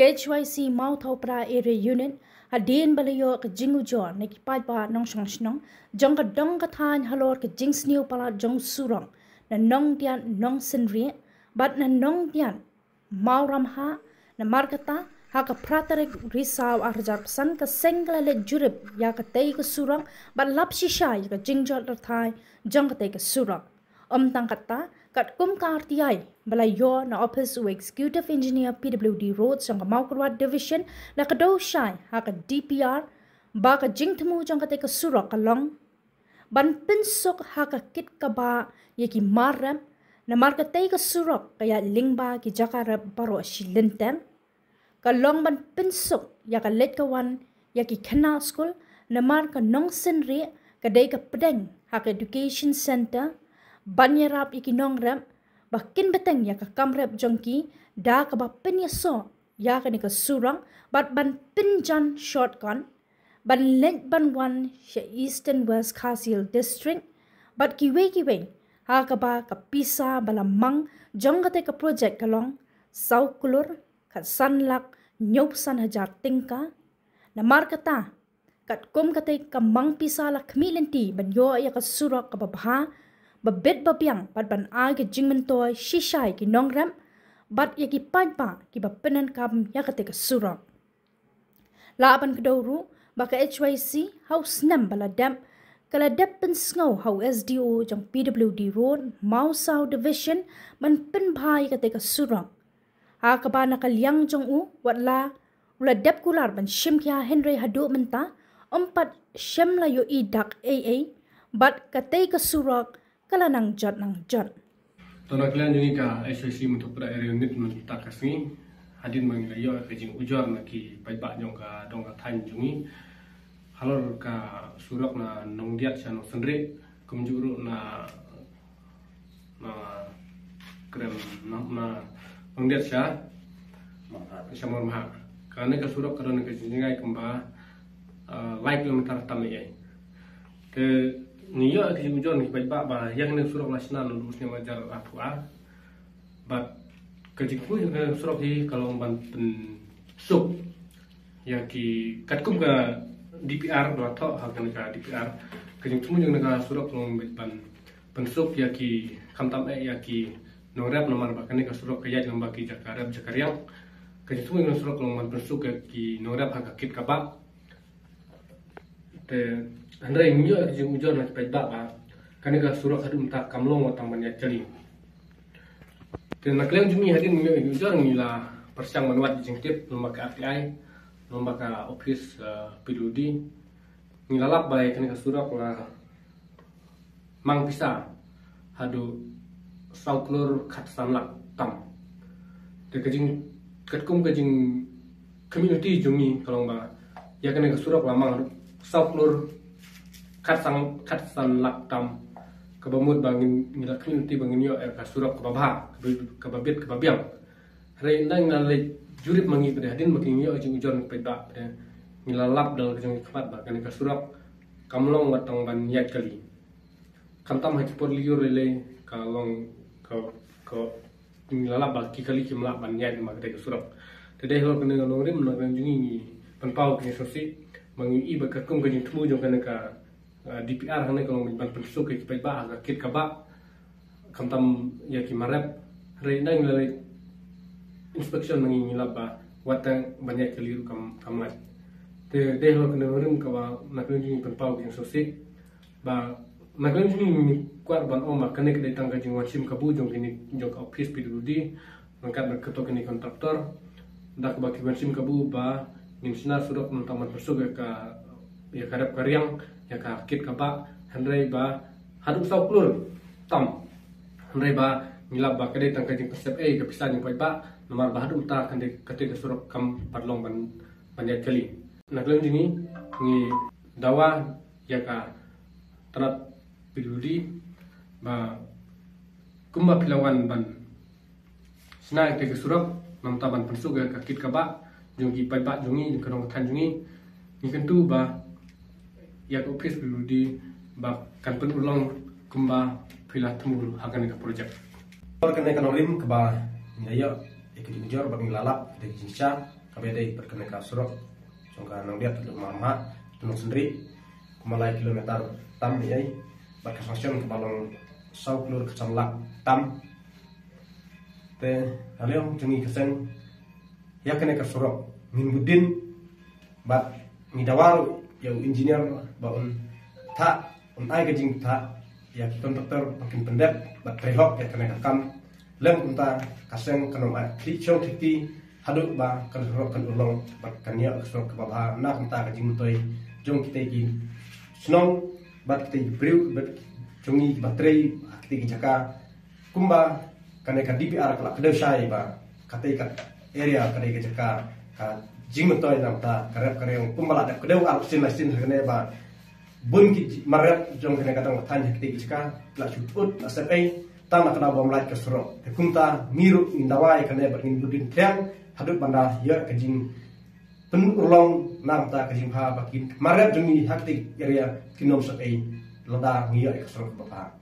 KHYC mau thau pra area unit hadin balayo ka jingu jor na ki pai pa nong song snong jong ka dong ka than halor ka jing sniu pala jong surong na nong tian nong senri bat na nong tian mau ram ha na markata ha ka pratarek risaw arjar san ka sengla le jurib ya ka tei ka surong bat lap shisha ya ka jing jor thai jong ka tei ka surong tang kata kat kum ka RTI balayo na office u executive engineer PWD road sang ka Maukarwat division na ka do shai ha ka DPR ba ka jingtmu jong ka te ka surok ka long ban pinsok ha ka kit ka ba ye ki maram na mar ka te ka surok kaya lingba ki jakara baro shilintem ka long ban pinsok ya ka let ka wan ya ki canal school na mar ka nong senri ka de ka pedeng ha ka education center banyarap ikinong rem bakin beteng ya ka kamrep jongki da ka ba penyaso ya ka ni ka surang bat ban pinjan shotgun ban lent ban wan she eastern west Khasil district bat kiwe ha ka ba ka pisa balamang jong ka te ka project kalong saukulur ka sanlak nyop san hajar tingka na markata kat kum ka te ka mang pisa la kmilenti ban yo ya ka surak ka babha babet babiang bat ban ai ke jingmen toy shishai ki nongram bat ya ki pa ki bapenan kam ya ka te ka surang la ban kdoru ba ka HYC house nam bala dam kala dap pen sngow how SDO jong PWD road Mau South division ban pen bhai ka te ka surang ha ka ba na kalyang jong u watla ula dap kular ban shim kya Henry hadu menta ompat shem la yo I dak AA bat ka te ka surang kala nang jot Tona kalian jungi ka SSC untuk pada area unit mentak kasni hadin mengayo ke jing ujor na ki pai ba jong ka dong ka than jungi halor ka surak na nong diat sa nong sendri kumjuru na krem na nong diat sa mor maha karena ka surak karena ka jingai kemba like kilometer tamme ai ke niyo ke jujon ki bai ba yang ne surok nasional lulus ne wajar apua but ke jiku ke surok hi kalau ban pen suk ya ki katkum ka DPR do tho ha kan ka DPR ke jiku jung ka surok long ban pensuk ya ki kamtam ya ki norap nomor ba kan ka surok ka ya lamba ki jakarab jakariang ke jiku jung surok long ban pensuk ya ki norap ha ka kit ka ba te Andai minyo jeng ujar nak pejba ba kani ka surak hadu tak kamlong watang banyak celi te naklen jumi hadin minyo ujar ngila persiang manuat jeng tip lomba ka RTI lomba ka office PWD ngila lap bay kani ka surak la mang pisa hadu sauklur khat sanlak tam te kajing katkum kajing community jumi kalong ba ya kani ka surak la mang sauklur kat san lak tam kabamut bangin ngila community bangin yo ka surak kababha kababit kababiang rei nang na le jurip mangi pada hadin making yo jing ujon peda pada ngila lap dal jing khabat ba kan ka surak kamlong watang ban yat kali kamtam ha kipor liur le ka long ka ngila lap ba ki kali kim lap ban yat ma ka surak tede ho kan ngalo rim na kan jingi pan pau ki sosi mangi I ba ka kum ka jing tmu jong kan ka DPR hane kalau ban pensuk ke pai ba ka kit ka ba kamtam ya ki marap re nang le inspection mangi ngila ba watang banyak keliru kamat te de ho kena rim ka ba naklen jing pan pau ki sosi ba naklen jing kwar ban oma kane ke datang ka jing wachim ka bu jong kini jong ka office PWD mangkat berketok kini kontraktor dak ba ki wachim ka bu ba nimsna surat taman pensuk ka ya kadap karyang ya ka kit ka ba handrai ba hadu sauklur tam handrai ba ngilap ba kade tang kajing persep ka pisan yang pai ba nomor ba hadu ta kan de kate ka surok kam parlong ban ya kali naklen dini ngi dawa ya ka tanat PWD ba kumba pilawan ban sna te ka surok nam taban pensuk ka kit ka ba jungi pai ba jungi kerong than jungi ni kentu ba ya ko office PWD ba kan pen ulang kumba pila temul hakan ka project or kan ka nolim ka ba ngaya ikut jor ba ngilalap de jincha kabede perkeneka surok jongka nang dia tu mama tunung sendiri kumalai kilometer tam yai berkasasian ke balong sau kelur kecamlak tam te aliong jungi keseng ya keneka surok min budin bat ngidawaru yang engineer baun ta ai gajing ta ya ki kontraktor makin pendek bat trehok ya keneka kam lem unta kaseng kanom tri chong titi hadu ba kan surok kan ulong bat kania surok ke baba na unta gajing toy jong kita ki snong bat kita briu bat jungi baterai kita ki jaka kumba kaneka DPR kala kedesai ba katai kat area kadai ke jaka ka jingtoy namta karep kareng kumbala da kedeu al sin hene ba bun ki marep jong kene kadang tan kita ki jaka la chut asapai tama kana bom lait ke suro te kunta miru indawai kane ba ngin budin teng hadut banda ya kajing penulong namta kajing ha bakin marep jungi hakti area kinom sapai loda ngiya ke suro bapa